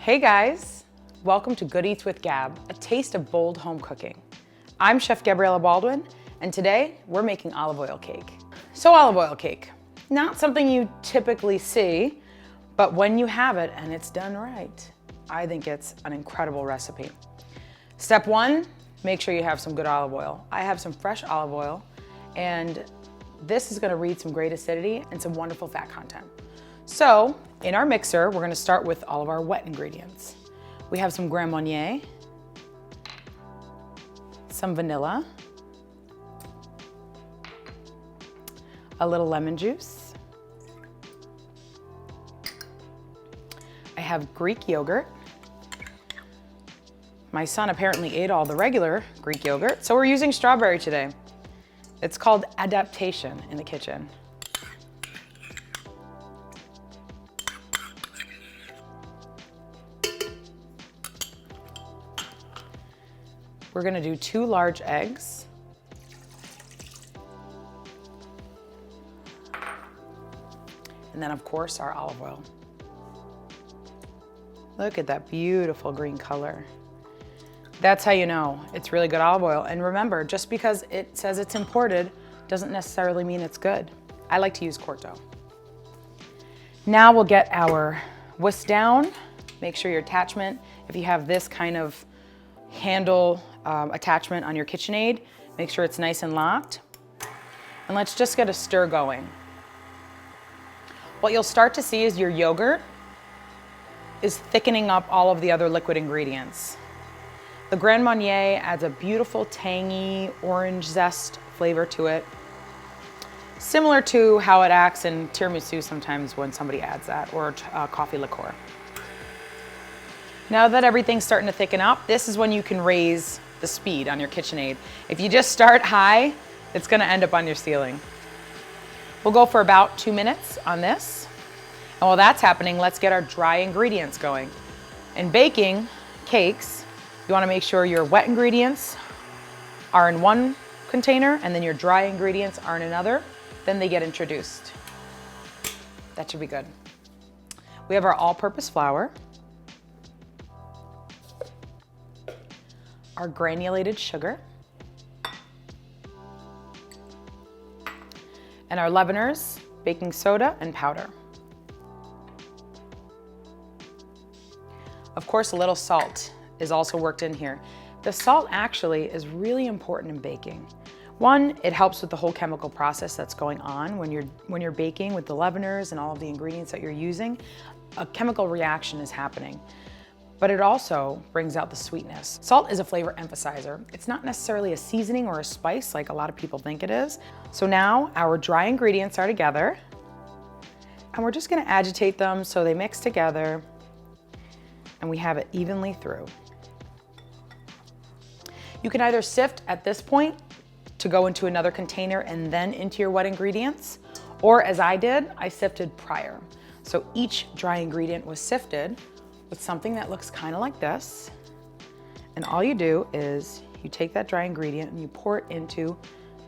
Hey guys, welcome to Good Eats with Gab, a taste of bold home cooking. I'm Chef Gabriella Baldwin, and today we're making olive oil cake. So olive oil cake, not something you typically see, but when you have it and it's done right, I think it's an incredible recipe. Step one, make sure you have some good olive oil. I have some fresh olive oil, and this is gonna read some great acidity and some wonderful fat content. So in our mixer, we're gonna start with all of our wet ingredients. We have some Grand Marnier, some vanilla, a little lemon juice. I have Greek yogurt. My son apparently ate all the regular Greek yogurt, so we're using strawberry today. It's called adaptation in the kitchen. We're gonna do 2 large eggs. And then of course our olive oil. Look at that beautiful green color. That's how you know it's really good olive oil. And remember, just because it says it's imported doesn't necessarily mean it's good. I like to use quart dough. Now we'll get our whisk down. Make sure your attachment, if you have this kind of handle attachment on your KitchenAid, make sure it's nice and locked. And let's just get a stir going. What you'll start to see is your yogurt is thickening up all of the other liquid ingredients. The Grand Marnier adds a beautiful tangy orange zest flavor to it, similar to how it acts in tiramisu sometimes when somebody adds that, or coffee liqueur. Now that everything's starting to thicken up, this is when you can raise the speed on your KitchenAid. If you just start high, it's gonna end up on your ceiling. We'll go for about 2 minutes on this. And while that's happening, let's get our dry ingredients going. In baking cakes, you wanna make sure your wet ingredients are in one container and then your dry ingredients are in another, then they get introduced. That should be good. We have our all-purpose flour, our granulated sugar, and our leaveners, baking soda and powder. Of course, a little salt is also worked in here. The salt actually is really important in baking. One, it helps with the whole chemical process that's going on when you're baking with the leaveners and all of the ingredients that you're using. A chemical reaction is happening. But it also brings out the sweetness. Salt is a flavor emphasizer. It's not necessarily a seasoning or a spice like a lot of people think it is. So now our dry ingredients are together, and we're just gonna agitate them so they mix together and we have it evenly through. You can either sift at this point to go into another container and then into your wet ingredients, or as I did, I sifted prior. So each dry ingredient was sifted with something that looks kind of like this. And all you do is you take that dry ingredient and you pour it into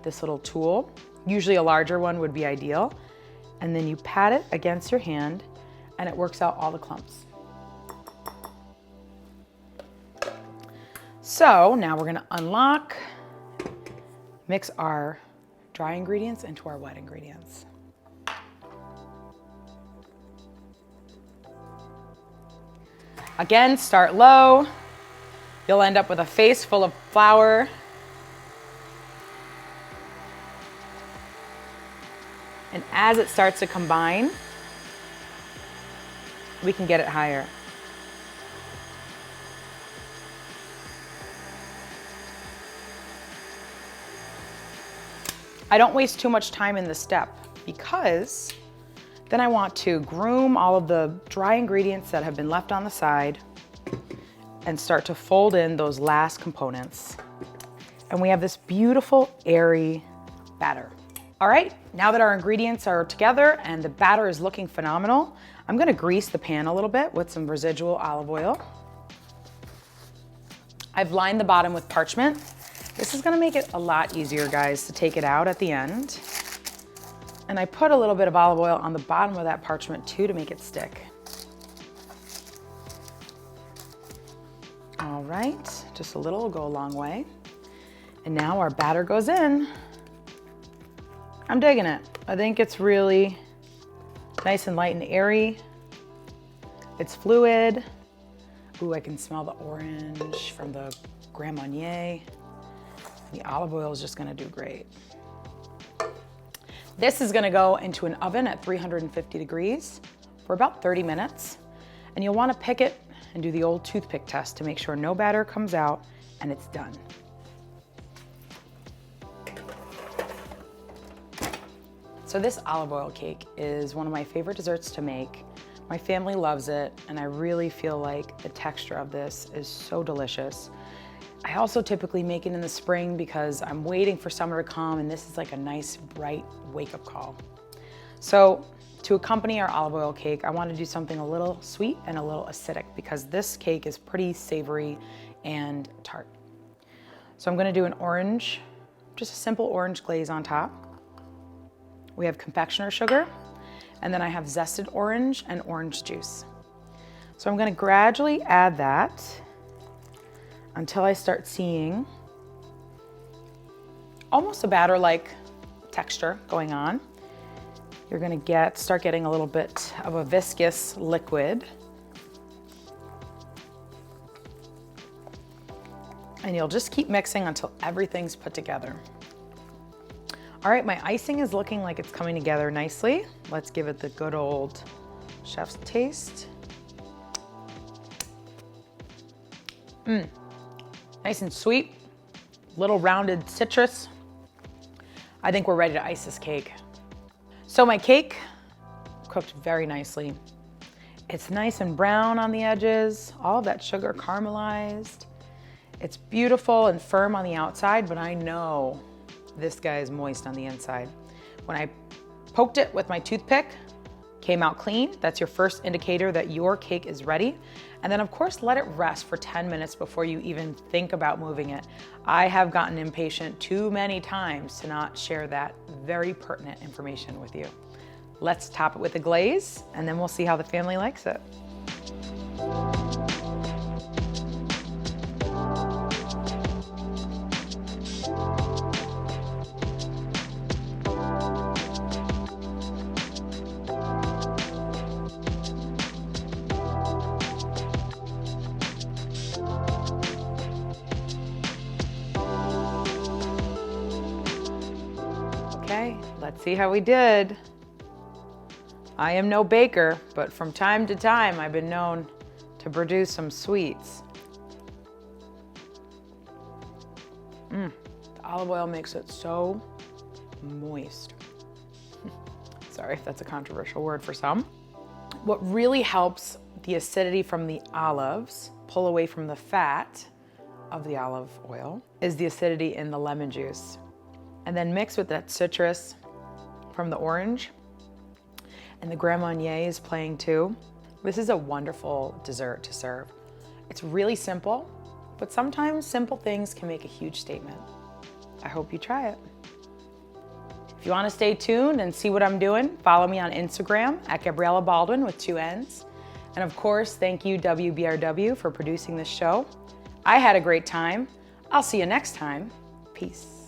this little tool. Usually a larger one would be ideal. And then you pat it against your hand and it works out all the clumps. So now we're gonna unlock, mix our dry ingredients into our wet ingredients. Again, start low. You'll end up with a face full of flour. And as it starts to combine, we can get it higher. I don't waste too much time in this step because then I want to groom all of the dry ingredients that have been left on the side and start to fold in those last components. And we have this beautiful, airy batter. All right, now that our ingredients are together and the batter is looking phenomenal, I'm gonna grease the pan a little bit with some residual olive oil. I've lined the bottom with parchment. This is gonna make it a lot easier, guys, to take it out at the end. And I put a little bit of olive oil on the bottom of that parchment too to make it stick. All right, just a little will go a long way. And now our batter goes in. I'm digging it. I think it's really nice and light and airy. It's fluid. Ooh, I can smell the orange from the Grand Marnier. The olive oil is just gonna do great. This is gonna go into an oven at 350 degrees for about 30 minutes. And you'll wanna pick it and do the old toothpick test to make sure no batter comes out and it's done. So this olive oil cake is one of my favorite desserts to make. My family loves it, and I really feel like the texture of this is so delicious. I also typically make it in the spring because I'm waiting for summer to come, and this is like a nice, bright wake-up call. So to accompany our olive oil cake, I want to do something a little sweet and a little acidic because this cake is pretty savory and tart. So I'm going to do an orange, just a simple orange glaze on top. We have confectioner sugar, and then I have zested orange and orange juice. So I'm gonna gradually add that until I start seeing almost a batter-like texture going on. You're gonna start getting a little bit of a viscous liquid. And you'll just keep mixing until everything's put together. All right, my icing is looking like it's coming together nicely. Let's give it the good old chef's taste. Nice and sweet, little rounded citrus. I think we're ready to ice this cake. So my cake cooked very nicely. It's nice and brown on the edges, all of that sugar caramelized. It's beautiful and firm on the outside, but I know this guy is moist on the inside. When I poked it with my toothpick, came out clean. That's your first indicator that your cake is ready. And then of course, let it rest for 10 minutes before you even think about moving it. I have gotten impatient too many times to not share that very pertinent information with you. Let's top it with a glaze, and then we'll see how the family likes it. Okay, let's see how we did. I am no baker, but from time to time I've been known to produce some sweets. The olive oil makes it so moist. Sorry if that's a controversial word for some. What really helps the acidity from the olives pull away from the fat of the olive oil is the acidity in the lemon juice. And then mix with that citrus from the orange. And the Grand Marnier is playing too. This is a wonderful dessert to serve. It's really simple, but sometimes simple things can make a huge statement. I hope you try it. If you want to stay tuned and see what I'm doing, follow me on Instagram at Gabriella Baldwin with 2 N's. And of course, thank you WBRW for producing this show. I had a great time. I'll see you next time. Peace.